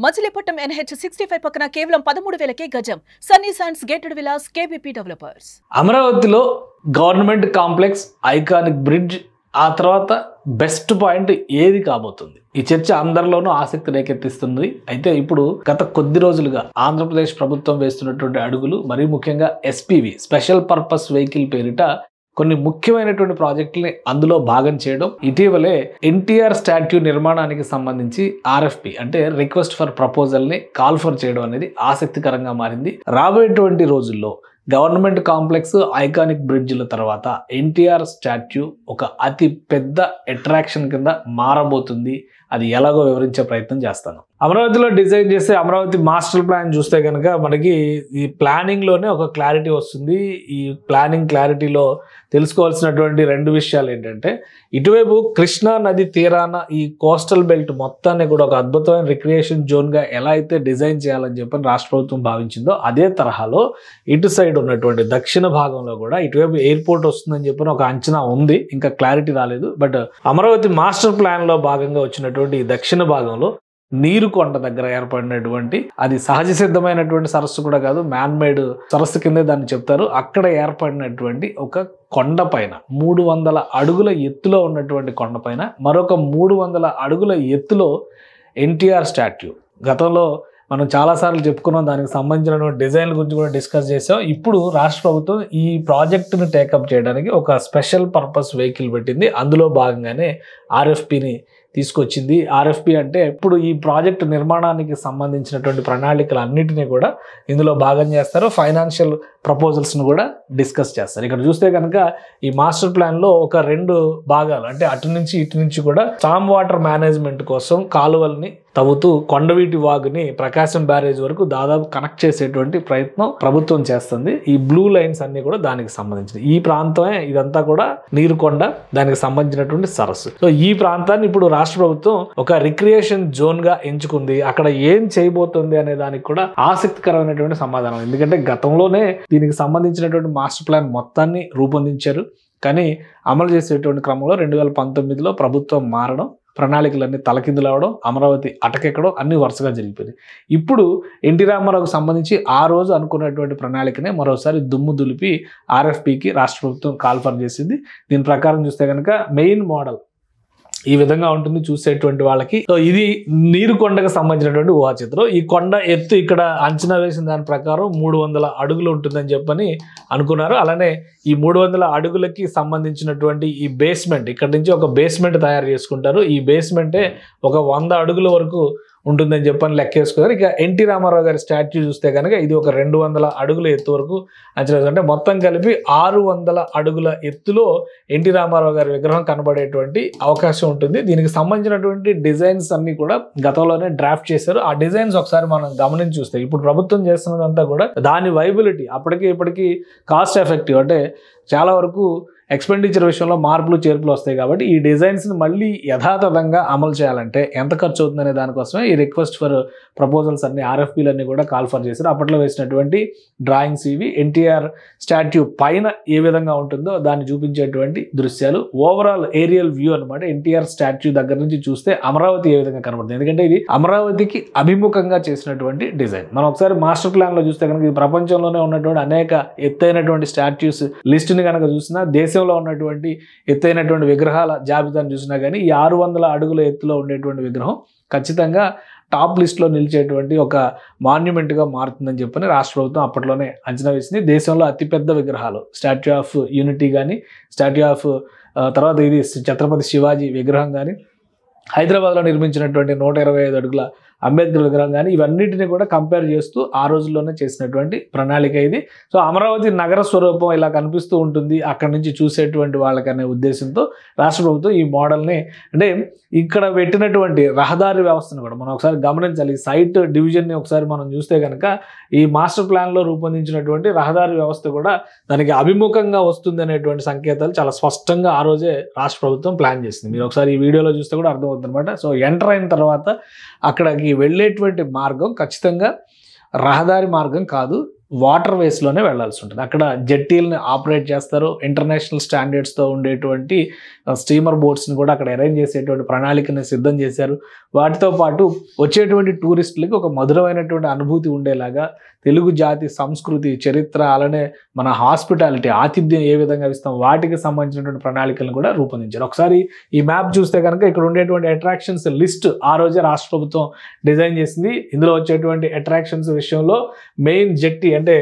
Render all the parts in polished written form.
Machilipatnam NH 65 పక్కన కేవలం 13,000కే గజం. Sunny sands gated Vilas KBP developers. అమరావతిలో గవర్నమెంట్ కాంప్లెక్స్, ఐకానిక్ బ్రిడ్జ్, ఆ తర్వాత బెస్ట్ పాయింట్ ఏది కాబోతుంది? ఈ చర్చ అందరిలోనూ ఆసక్తి రేకెత్తిస్తుంది. అయితే ఇప్పుడు గత కొద్ది రోజులుగా ఆంధ్రప్రదేశ్ ప్రభుత్వం వేస్తున్నటువంటి అడుగులు, మరీ ముఖ్యంగా SPV స్పెషల్ పర్పస్ వెహికల్ పేరిట కొన్ని ముఖ్యమైనటువంటి ప్రాజెక్టుల్ని అందులో భాగం చేయడం, ఇటీవలే NTR స్టాట్యూ నిర్మాణానికి సంబంధించి RFP అంటే రిక్వెస్ట్ ఫర్ ప్రపోజల్ని కాల్ ఫర్ చేయడం అనేది ఆసక్తికరంగా మారింది. రాబోయేటువంటి రోజుల్లో గవర్నమెంట్ కాంప్లెక్స్, ఐకానిక్ బ్రిడ్జ్ల తర్వాత NTR స్టాట్యూ ఒక అతి పెద్ద అట్రాక్షన్ కింద మారబోతుంది. అది ఎలాగో వివరించే ప్రయత్నం చేస్తాను. అమరావతిలో డిజైన్ చేసే అమరావతి మాస్టర్ ప్లాన్ చూస్తే కనుక మనకి ఈ ప్లానింగ్లోనే ఒక క్లారిటీ వస్తుంది. ఈ ప్లానింగ్ క్లారిటీలో తెలుసుకోవాల్సినటువంటి రెండు విషయాలు ఏంటంటే, ఇటువైపు కృష్ణా నది తీరాన ఈ కోస్టల్ బెల్ట్ మొత్తాన్ని కూడా ఒక అద్భుతమైన రిక్రియేషన్ జోన్గా ఎలా అయితే డిజైన్ చేయాలని చెప్పని రాష్ట్ర ప్రభుత్వం భావించిందో, అదే తరహాలో ఇటు సైడ్ ఉన్నటువంటి దక్షిణ భాగంలో కూడా ఇటువైపు ఎయిర్పోర్ట్ వస్తుందని చెప్పని ఒక అంచనా ఉంది. ఇంకా క్లారిటీ రాలేదు. బట్ అమరావతి మాస్టర్ ప్లాన్లో భాగంగా వచ్చినటువంటి ఈ దక్షిణ భాగంలో నీరుకొండ దగ్గర ఏర్పడినటువంటి, అది సహజ సిద్ధమైనటువంటి సరస్సు కూడా కాదు, మ్యాన్ మేడ్ సరస్సు కిందే దాన్ని చెప్తారు. అక్కడ ఏర్పడినటువంటి ఒక కొండ పైన 300 అడుగుల ఎత్తులో ఉన్నటువంటి కొండపైన మరొక 300 అడుగుల ఎత్తులో NTR స్టాట్యూ. గతంలో మనం చాలాసార్లు చెప్పుకున్నాం, దానికి సంబంధించినటువంటి డిజైన్ల గురించి కూడా డిస్కస్ చేసాం. ఇప్పుడు రాష్ట్ర ప్రభుత్వం ఈ ప్రాజెక్టును టేకప్ చేయడానికి ఒక స్పెషల్ పర్పస్ వెహికల్ పెట్టింది. అందులో భాగంగానే RFPని తీసుకొచ్చింది. RFP అంటే ఇప్పుడు ఈ ప్రాజెక్టు నిర్మాణానికి సంబంధించినటువంటి ప్రణాళికలు అన్నిటినీ కూడా ఇందులో భాగం చేస్తారు. ఫైనాన్షియల్ ప్రపోజల్స్ను కూడా డిస్కస్ చేస్తారు. ఇక్కడ చూస్తే కనుక ఈ మాస్టర్ ప్లాన్లో ఒక 2 భాగాలు, అంటే అటు నుంచి ఇటు నుంచి కూడా స్టామ్ వాటర్ మేనేజ్మెంట్ కోసం కాలువల్ని తవ్వుతూ కొండవీటి వాగుని ప్రకాశం బ్యారేజ్ వరకు దాదాపు కనెక్ట్ చేసేటువంటి ప్రయత్నం ప్రభుత్వం చేస్తుంది. ఈ బ్లూ లైన్స్ అన్ని కూడా దానికి సంబంధించింది. ఈ ప్రాంతమే ఇదంతా కూడా నీరుకొండ, దానికి సంబంధించినటువంటి సరస్సు. సో ఈ ప్రాంతాన్ని ఇప్పుడు రాష్ట్ర ప్రభుత్వం ఒక రిక్రియేషన్ జోన్ గా ఎంచుకుంది. అక్కడ ఏం చేయబోతుంది అనే దానికి కూడా ఆసక్తికరమైనటువంటి సమాధానం. ఎందుకంటే గతంలోనే దీనికి సంబంధించినటువంటి మాస్టర్ ప్లాన్ మొత్తాన్ని రూపొందించారు. కానీ అమలు చేసేటువంటి క్రమంలో 2019లో ప్రభుత్వం మారడం, ప్రణాళికలన్నీ తలకిందులవడం, అమరావతి అటకెక్కడం అన్ని వరుసగా జరిగిపోయింది. ఇప్పుడు ఎన్టీ రామారావుకు సంబంధించి ఆ రోజు అనుకున్నటువంటి ప్రణాళికనే మరోసారి దుమ్ము దులిపి RFPకి రాష్ట్ర ప్రభుత్వం కాల్ ఫర్ చేసింది. దీని ప్రకారం చూస్తే కనుక మెయిన్ మోడల్ ఈ విధంగా ఉంటుంది చూసేటువంటి వాళ్ళకి. సో ఇది నీరుకొండకు సంబంధించినటువంటి ఊహాచిత్రం. ఈ కొండ ఎత్తు ఇక్కడ అంచనా వేసిన దాని ప్రకారం 300 అడుగులు ఉంటుందని చెప్పని అనుకున్నారు. అలానే ఈ 300 అడుగులకి సంబంధించినటువంటి ఈ బేస్మెంట్, ఇక్కడ నుంచి ఒక బేస్మెంట్ తయారు చేసుకుంటారు. ఈ బేస్మెంటే ఒక 100 అడుగుల వరకు ఉంటుందని చెప్పని లెక్కేసుకున్నారు. ఇక ఎన్టీ రామారావు గారి స్టాట్యూ చూస్తే కనుక ఇది ఒక 200 అడుగుల ఎత్తు వరకు అంచనా, అంటే మొత్తం కలిపి 600 అడుగుల ఎత్తులో ఎన్టీ రామారావు గారి విగ్రహం కనబడేటువంటి అవకాశం ఉంటుంది. దీనికి సంబంధించినటువంటి డిజైన్స్ అన్ని కూడా గతంలోనే డ్రాఫ్ట్ చేశారు. ఆ డిజైన్స్ ఒకసారి మనం గమనించి చూస్తే ఇప్పుడు ప్రభుత్వం చేస్తున్నదంతా కూడా దాని వైబిలిటీ అప్పటికి ఇప్పటికీ కాస్ట్ ఎఫెక్టివ్, అంటే చాలా వరకు ఎక్స్పెండిచర్ విషయంలో మార్పులు చేర్పులు వస్తాయి. కాబట్టి ఈ డిజైన్స్ని మళ్ళీ యథాతథంగా అమలు చేయాలంటే ఎంత ఖర్చు అవుతుందనే దానికోసమే ఈ రిక్వెస్ట్ ఫర్ ప్రపోజల్స్ అన్ని RFPలన్నీ కూడా కాల్ ఫర్ చేశారు. అప్పట్లో వేసినటువంటి డ్రాయింగ్స్ ఇవి. NTR స్టాట్యూ పైన ఏ విధంగా ఉంటుందో దాన్ని చూపించేటువంటి దృశ్యాలు, ఓవరాల్ ఏరియల్ వ్యూ అనమాట. NTR స్టాట్యూ దగ్గర నుంచి చూస్తే అమరావతి ఏ విధంగా కనబడుతుంది, ఎందుకంటే ఇది అమరావతికి అభిముఖంగా చేసినటువంటి డిజైన్. మనం ఒకసారి మాస్టర్ ప్లాన్లో చూస్తే కనుక ఇది ప్రపంచంలోనే ఉన్నటువంటి అనేక ఎత్తైనటువంటి స్టాట్యూస్ లిస్టుని కనుక చూసినా, దేశంలో ఉన్నటువంటి ఎత్తైనటువంటి విగ్రహాల జాబితాను చూసినా కానీ ఈ 600 అడుగుల ఎత్తులో ఉండేటువంటి విగ్రహం ఖచ్చితంగా టాప్ లిస్ట్లో నిలిచేటువంటి ఒక మాన్యుమెంట్గా మారుతుందని చెప్పని రాష్ట్ర ప్రభుత్వం అప్పట్లోనే అంచనా వేసింది. దేశంలో అతిపెద్ద విగ్రహాలు స్టాట్యూ ఆఫ్ యూనిటీ కానీ, స్టాట్యూ ఆఫ్ తర్వాత ఇది ఛత్రపతి శివాజీ విగ్రహం కానీ, హైదరాబాద్లో నిర్మించినటువంటి 125 అడుగుల అంబేద్కర్ విగ్రహం కానీ, ఇవన్నిటిని కూడా కంపేర్ చేస్తూ ఆ రోజుల్లోనే చేసినటువంటి ప్రణాళిక ఇది. సో అమరావతి నగర స్వరూపం ఇలా కనిపిస్తూ ఉంటుంది అక్కడి నుంచి చూసేటువంటి వాళ్ళకనే ఉద్దేశంతో రాష్ట్ర ప్రభుత్వం ఈ మోడల్ని, అంటే ఇక్కడ పెట్టినటువంటి రహదారి వ్యవస్థను కూడా మనం ఒకసారి గమనించాలి. సైట్ డివిజన్ని ఒకసారి మనం చూస్తే కనుక ఈ మాస్టర్ ప్లాన్లో రూపొందించినటువంటి రహదారి వ్యవస్థ కూడా దానికి అభిముఖంగా వస్తుంది అనేటువంటి సంకేతాలు చాలా స్పష్టంగా ఆ రోజే రాష్ట్ర ప్రభుత్వం ప్లాన్ చేసింది. మీరు ఒకసారి ఈ వీడియోలో చూస్తే కూడా అర్థమవుతుంది అనమాట. సో ఎంటర్ అయిన తర్వాత అక్కడికి వెళ్ళేటువంటి మార్గం ఖచ్చితంగా రహదారి మార్గం కాదు, వాటర్ వేస్లోనే వెళ్లాల్సి ఉంటుంది. అక్కడ జెట్టీలను ఆపరేట్ చేస్తారు. ఇంటర్నేషనల్ స్టాండర్డ్స్తో ఉండేటువంటి స్టీమర్ బోట్స్ని కూడా అక్కడ అరేంజ్ చేసేటువంటి ప్రణాళికని సిద్ధం చేశారు. వాటితో పాటు వచ్చేటువంటి టూరిస్టులకి ఒక మధురమైనటువంటి అనుభూతి ఉండేలాగా తెలుగు జాతి సంస్కృతి, చరిత్ర, అలానే మన హాస్పిటాలిటీ, ఆతిథ్యం ఏ విధంగా ఇస్తాం వాటికి సంబంధించినటువంటి ప్రణాళికలను కూడా రూపొందించారు. ఒకసారి ఈ మ్యాప్ చూస్తే కనుక ఇక్కడ ఉండేటువంటి అట్రాక్షన్స్ లిస్ట్ ఆ రోజే రాష్ట్ర ప్రభుత్వం డిజైన్ చేసింది. ఇందులో వచ్చేటువంటి అట్రాక్షన్స్ విషయంలో మెయిన్ జెట్టి అంటే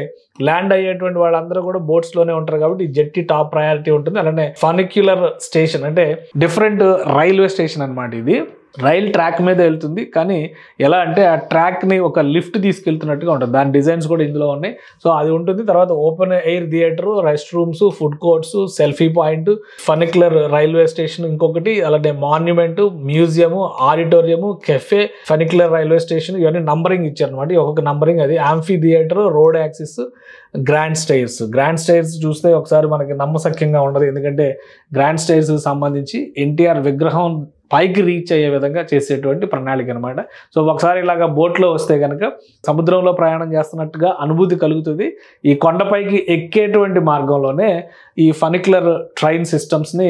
ల్యాండ్ అయ్యేటువంటి వాళ్ళందరూ కూడా బోట్స్లోనే ఉంటారు కాబట్టి జెట్టి టాప్ ప్రయారిటీ ఉంటుంది. అలానే ఫనిక్యులర్ స్టేషన్ అంటే డిఫరెంట్ రైల్వే స్టేషన్ అనమాట. ఇది రైల్ ట్రాక్ మీద వెళ్తుంది, కానీ ఎలా అంటే ఆ ట్రాక్ని ఒక లిఫ్ట్ తీసుకెళ్తున్నట్టుగా ఉంటుంది. దాని డిజైన్స్ కూడా ఇందులో ఉన్నాయి. సో అది ఉంటుంది. తర్వాత open air theatre, rest rooms, food courts, selfie point, funicular railway station ఇంకొకటి, అలానే monument, museum, auditorium, cafe, funicular railway station, ఇవన్నీ నంబరింగ్ ఇచ్చారనమాట. ఒక్కొక్క నంబరింగ్ అది. Amphitheatre, road axis, grand stairs చూస్తే ఒకసారి మనకి నమ్మశక్యంగా ఉండదు. ఎందుకంటే గ్రాండ్ స్టైర్స్ సంబంధించి ఎన్టీఆర్ విగ్రహం పైకి రీచ్ అయ్యే విధంగా చేసేటువంటి ప్రణాళిక అనమాట. సో ఒకసారి ఇలాగా బోట్లో వస్తే కనుక సముద్రంలో ప్రయాణం చేస్తున్నట్టుగా అనుభూతి కలుగుతుంది. ఈ కొండపైకి ఎక్కేటువంటి మార్గంలోనే ఈ ఫనిక్యులర్ ట్రైన్ సిస్టమ్స్ని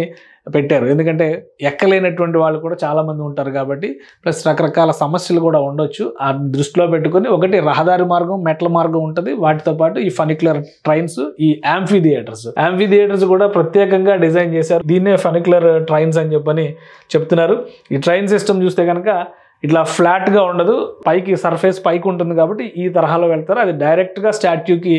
పెట్టారు. ఎందుకంటే ఎక్కలేనటువంటి వాళ్ళు కూడా చాలామంది ఉంటారు కాబట్టి, ప్లస్ రకరకాల సమస్యలు కూడా ఉండొచ్చు. ఆ దృష్టిలో పెట్టుకొని ఒకటి రహదారి మార్గం, మెట్ల మార్గం ఉంటుంది. వాటితో పాటు ఈ ఫనిక్యులర్ ట్రైన్స్, ఈ యాంఫీ థియేటర్స్ కూడా ప్రత్యేకంగా డిజైన్ చేశారు. దీన్నే ఫనిక్యులర్ ట్రైన్స్ అని చెప్పని చెప్తున్నారు. ఈ ట్రైన్ సిస్టమ్ చూస్తే కనుక ఇట్లా ఫ్లాట్గా ఉండదు, పైకి సర్ఫేస్ పైకి ఉంటుంది కాబట్టి ఈ తరహాలో వెళ్తారు. అది డైరెక్ట్గా స్టాట్యూకి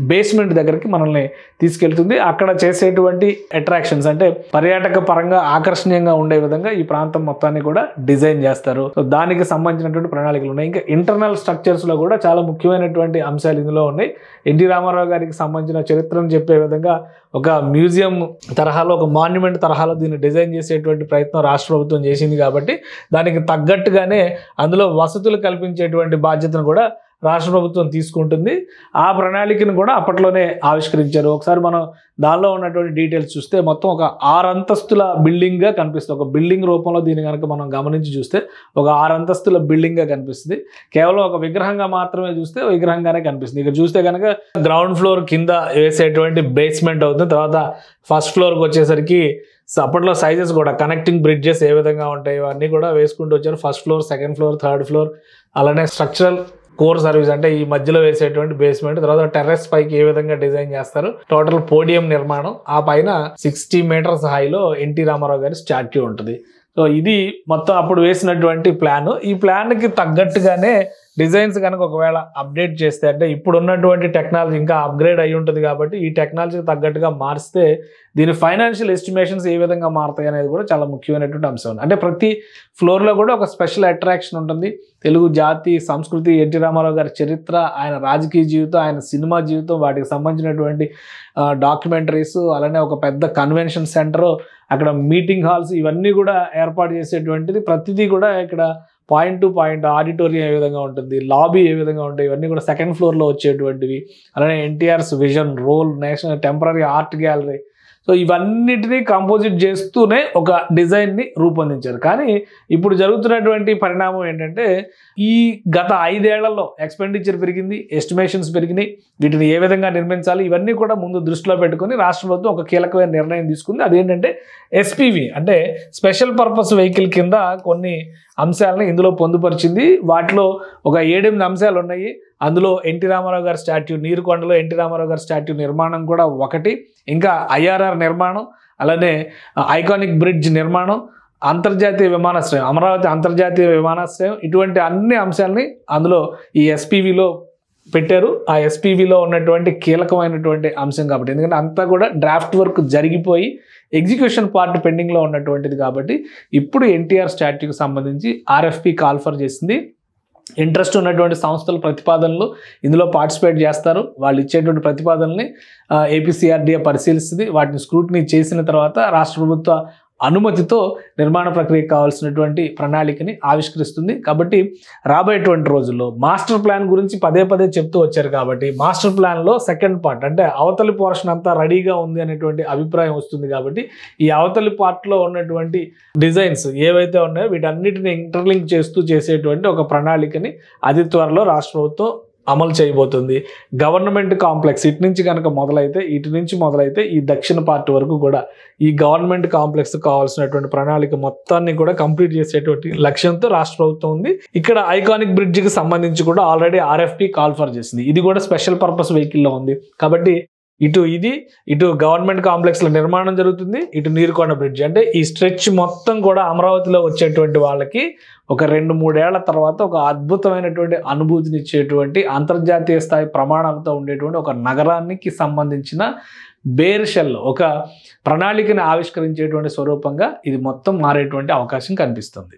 బేస్మెంట్ దగ్గరికి మనల్ని తీసుకెళ్తుంది. అక్కడ చేసేటువంటి అట్రాక్షన్స్ అంటే పర్యాటక పరంగా ఆకర్షణీయంగా ఉండే విధంగా ఈ ప్రాంతం మొత్తాన్ని కూడా డిజైన్ చేస్తారు. సో దానికి సంబంధించినటువంటి ప్రణాళికలు ఉన్నాయి. ఇంకా ఇంటర్నల్ స్ట్రక్చర్స్లో కూడా చాలా ముఖ్యమైనటువంటి అంశాలు ఇందులో ఉన్నాయి. ఎన్టీ రామారావు గారికి సంబంధించిన చరిత్రను చెప్పే విధంగా ఒక మ్యూజియం తరహాలో, ఒక మాన్యుమెంట్ తరహాలో దీన్ని డిజైన్ చేసేటువంటి ప్రయత్నం రాష్ట్ర ప్రభుత్వం చేసింది కాబట్టి దానికి తగ్గట్టుగానే అందులో వసతులు కల్పించేటువంటి బాధ్యతను కూడా రాష్ట్ర ప్రభుత్వం తీసుకుంటుంది. ఆ ప్రణాళికను కూడా అప్పట్లోనే ఆవిష్కరించారు. ఒకసారి మనం దానిలో ఉన్నటువంటి డీటెయిల్స్ చూస్తే మొత్తం ఒక 6 అంతస్తుల బిల్డింగ్గా కనిపిస్తుంది. ఒక బిల్డింగ్ రూపంలో దీన్ని కనుక మనం గమనించి చూస్తే ఒక 6 అంతస్తుల బిల్డింగ్గా కనిపిస్తుంది. కేవలం ఒక విగ్రహంగా మాత్రమే చూస్తే విగ్రహంగానే కనిపిస్తుంది. ఇక్కడ చూస్తే కనుక గ్రౌండ్ ఫ్లోర్ కింద వేసేటువంటి బేస్మెంట్ అవుతుంది. తర్వాత ఫస్ట్ ఫ్లోర్కి వచ్చేసరికి అప్పట్లో సైజెస్ కూడా కనెక్టింగ్ బ్రిడ్జెస్ ఏ విధంగా ఉంటాయి ఇవన్నీ కూడా వేసుకుంటూ వచ్చారు. First floor, second floor, third floor, అలానే స్ట్రక్చరల్ కోర్ సర్వీస్ అంటే ఈ మధ్యలో వేసేటువంటి బేస్మెంట్, తర్వాత టెర్రస్ పైకి ఏ విధంగా డిజైన్ చేస్తారు, టోటల్ పోడియం నిర్మాణం, ఆ పైన 60 మీటర్స్ హైలో ఎన్టీ రామారావు గారి స్టాట్యూ ఉంటుంది. సో ఇది మొత్తం అప్పుడు వేసినటువంటి ప్లాన్. ఈ ప్లాన్కి తగ్గట్టుగానే డిజైన్స్ కనుక ఒకవేళ అప్డేట్ చేస్తే, అంటే ఇప్పుడు ఉన్నటువంటి టెక్నాలజీ ఇంకా అప్గ్రేడ్ అయి ఉంటుంది కాబట్టి ఈ టెక్నాలజీకి తగ్గట్టుగా మారిస్తే దీని ఫైనాన్షియల్ ఎస్టిమేషన్స్ ఏ విధంగా మారుతాయి అనేది కూడా చాలా ముఖ్యమైనటువంటి అంశం. అంటే ప్రతి ఫ్లోర్లో కూడా ఒక స్పెషల్ అట్రాక్షన్ ఉంటుంది. తెలుగు జాతి సంస్కృతి, ఎన్టీ రామారావు గారి చరిత్ర, ఆయన రాజకీయ జీవితం, ఆయన సినిమా జీవితం, వాటికి సంబంధించినటువంటి డాక్యుమెంటరీస్, అలానే ఒక పెద్ద కన్వెన్షన్ సెంటర్, అక్కడ మీటింగ్ హాల్స్, ఇవన్నీ కూడా ఏర్పాటు చేసేటువంటిది. ప్రతిదీ కూడా ఇక్కడ పాయింట్ టు పాయింట్ ఆడిటోరియం ఏ విధంగా ఉంటుంది, లాబీ ఏ విధంగా ఉంటాయి, ఇవన్నీ కూడా సెకండ్ ఫ్లోర్లో వచ్చేటువంటివి. అలానే NTR's vision, role, national temporary art gallery, so ఇవన్నిటినీ కంపోజిట్ చేస్తూనే ఒక డిజైన్ని రూపొందించారు. కానీ ఇప్పుడు జరుగుతున్నటువంటి పరిణామం ఏంటంటే ఈ గత 5 ఏళ్లలో ఎక్స్పెండిచర్ పెరిగింది, ఎస్టిమేషన్స్ పెరిగినాయి. వీటిని ఏ విధంగా నిర్మించాలి ఇవన్నీ కూడా ముందు దృష్టిలో పెట్టుకొని రాష్ట్ర ప్రభుత్వం ఒక కీలకమైన నిర్ణయం తీసుకుంది. అదేంటంటే ఎస్పీవి అంటే స్పెషల్ పర్పస్ వెహికల్ కింద కొన్ని అంశాలను ఇందులో పొందుపరిచింది. వాటిలో ఒక 7-8 అంశాలు ఉన్నాయి. అందులో ఎన్టీ రామారావు గారి స్టాట్యూ, నీరుకొండలో ఎన్టీ రామారావు గారి స్టాట్యూ నిర్మాణం కూడా ఒకటి, ఇంకా ఐఆర్ఆర్ నిర్మాణం, అలానే ఐకానిక్ బ్రిడ్జ్ నిర్మాణం, అంతర్జాతీయ విమానాశ్రయం, అమరావతి అంతర్జాతీయ విమానాశ్రయం, ఇటువంటి అన్ని అంశాలని అందులో ఈ ఎస్పీవిలో పెట్టారు. ఆ ఎస్పీవిలో ఉన్నటువంటి కీలకమైనటువంటి అంశం కాబట్టి, ఎందుకంటే అంతా కూడా డ్రాఫ్ట్ వర్క్ జరిగిపోయి ఎగ్జిక్యూషన్ పార్ట్ పెండింగ్లో ఉన్నటువంటిది కాబట్టి ఇప్పుడు ఎన్టీఆర్ స్టాట్యూకి సంబంధించి ఆర్ఎఫ్పి కాల్ఫర్ చేసింది. ఇంట్రెస్ట్ ఉన్నటువంటి సంస్థల ప్రతిపాదనలు ఇందులో పార్టిసిపేట్ చేస్తారు. వాళ్ళు ఇచ్చేటువంటి ప్రతిపాదనల్ని ఏపీసీఆర్డీఏ పరిశీలిస్తుంది. వాటిని స్క్రూటినీ చేసిన తర్వాత రాష్ట్ర ప్రభుత్వ అనుమతితో నిర్మాణ ప్రక్రియకు కావాల్సినటువంటి ప్రణాళికని ఆవిష్కరిస్తుంది. కాబట్టి రాబోయేటువంటి రోజుల్లో మాస్టర్ ప్లాన్ గురించి పదే చెప్తూ వచ్చారు కాబట్టి మాస్టర్ ప్లాన్లో సెకండ్ పార్ట్ అంటే అవతలి పోర్షన్ అంతా రెడీగా ఉంది అనేటువంటి అభిప్రాయం వస్తుంది. కాబట్టి ఈ అవతలి పార్ట్లో ఉన్నటువంటి డిజైన్స్ ఏవైతే ఉన్నాయో వీటన్నిటిని ఇంటర్లింక్ చేస్తూ చేసేటువంటి ఒక ప్రణాళికని అతి త్వరలో రాష్ట్ర ప్రభుత్వం అమలు చేయబోతుంది. గవర్నమెంట్ కాంప్లెక్స్ ఇటు నుంచి మొదలైతే ఈ దక్షిణ పార్ట్ వరకు కూడా ఈ గవర్నమెంట్ కాంప్లెక్స్ కావాల్సినటువంటి ప్రణాళిక మొత్తాన్ని కూడా కంప్లీట్ చేసేటువంటి లక్ష్యంతో రాష్ట్ర ప్రభుత్వం ఉంది. ఇక్కడ ఐకానిక్ బ్రిడ్జ్ కి సంబంధించి కూడా ఆల్రెడీ RFP కాల్ ఫర్ చేసింది. ఇది కూడా స్పెషల్ పర్పస్ వెహికల్లో ఉంది కాబట్టి ఇటు గవర్నమెంట్ కాంప్లెక్స్ లో నిర్మాణం జరుగుతుంది, ఇటు నీరుకొండ బ్రిడ్జ్. అంటే ఈ స్ట్రెచ్ మొత్తం కూడా అమరావతిలో వచ్చేటువంటి వాళ్ళకి ఒక 2-3 ఏళ్ల తర్వాత ఒక అద్భుతమైనటువంటి అనుభూతినిచ్చేటువంటి అంతర్జాతీయ స్థాయి ప్రమాణాలతో ఉండేటువంటి ఒక నగరానికి సంబంధించిన బేర్ షెల్, ఒక ప్రణాళికను ఆవిష్కరించేటువంటి స్వరూపంగా ఇది మొత్తం మారేటువంటి అవకాశం కనిపిస్తుంది.